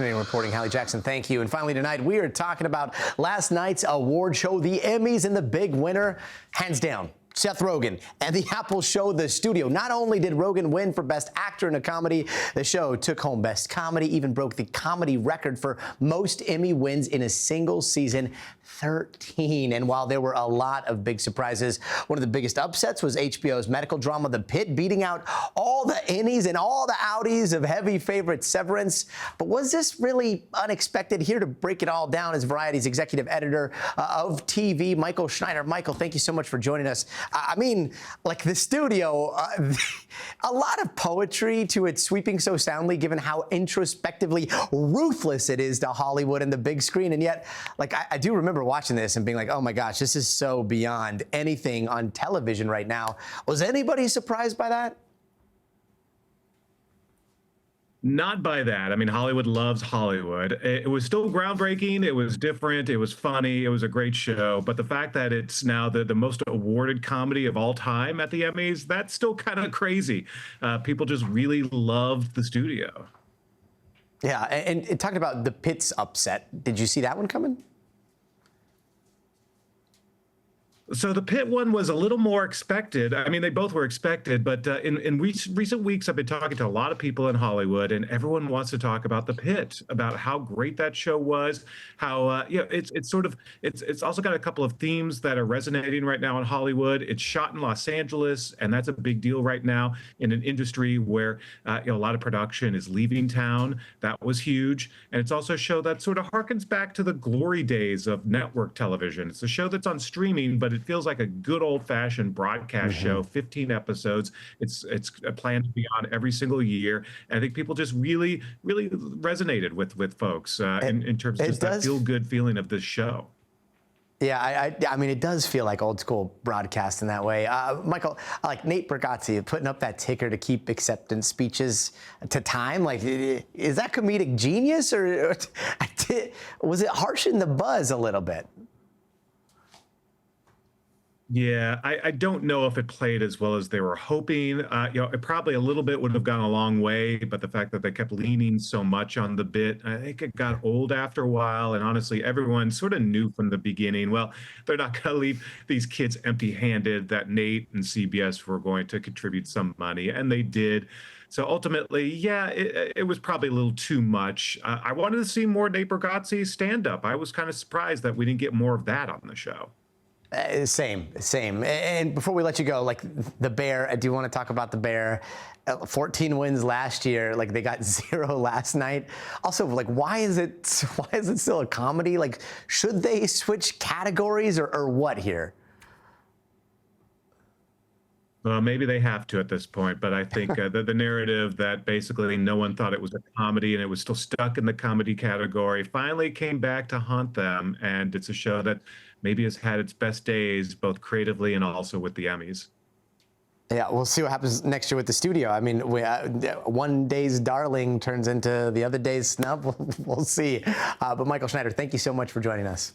Reporting, Hallie Jackson, thank you. And finally tonight, we are talking about last night's award show, the Emmys, and the big winner, hands down, Seth Rogen and the Apple show The Studio. Not only did Rogen win for Best Actor in a Comedy, the show took home Best Comedy, even broke the comedy record for most Emmy wins in a single season, 13. And while there were a lot of big surprises, one of the biggest upsets was HBO's medical drama, The Pit, beating out all the innies and all the outies of heavy favorite Severance. But was this really unexpected? Here to break it all down is Variety's executive editor of TV, Michael Schneider. Michael, thank you so much for joining us. I mean, like The Studio, a lot of poetry to it sweeping so soundly, given how introspectively ruthless it is to Hollywood and the big screen. And yet, like, I do remember watching this and being like, oh my gosh, this is so beyond anything on television right now. Was anybody surprised by that? Not by that. I mean, Hollywood loves Hollywood. It was still groundbreaking. It was different. It was funny. It was a great show. But the fact that it's now the most awarded comedy of all time at the Emmys, that's still kind of crazy. People just really loved The Studio. Yeah, and talking about The Pit's upset, did you see that one coming? So the Pit one was a little more expected. I mean, they both were expected, but in recent weeks, I've been talking to a lot of people in Hollywood, and everyone wants to talk about the Pit, about how great that show was, how it's also got a couple of themes that are resonating right now in Hollywood. It's shot in Los Angeles, and that's a big deal right now in an industry where a lot of production is leaving town. That was huge, and it's also a show that sort of harkens back to the glory days of network television. It's a show that's on streaming, but it feels like a good old-fashioned broadcast show, 15 episodes. It's planned to be on every single year. And I think people just really, really resonated with folks in terms of just that feel-good feeling of this show. Yeah, I mean, it does feel like old school broadcast in that way. Michael, like Nate Bargatze putting up that ticker to keep acceptance speeches to time. Like, is that comedic genius, or was it harshing the buzz a little bit? Yeah, I don't know if it played as well as they were hoping. It probably a little bit would have gone a long way, but the fact that they kept leaning so much on the bit, I think it got old after a while. And honestly, everyone sort of knew from the beginning, well, they're not going to leave these kids empty-handed, that Nate and CBS were going to contribute some money, and they did. So ultimately, yeah, it was probably a little too much. I wanted to see more Nate Bargatze stand-up. I was kind of surprised that we didn't get more of that on the show. Same. And before we let you go, like the Bear, I do want to talk about the Bear. 14 wins last year, like they got 0 last night. Also, like, why is it still a comedy? Like, should they switch categories or what here? Well, maybe they have to at this point, but I think the narrative that basically no one thought it was a comedy and it was still stuck in the comedy category finally came back to haunt them, and it's a show that maybe has had its best days, both creatively and also with the Emmys. Yeah, we'll see what happens next year with The Studio. I mean, one day's darling turns into the other day's snub. We'll see. But Michael Schneider, thank you so much for joining us.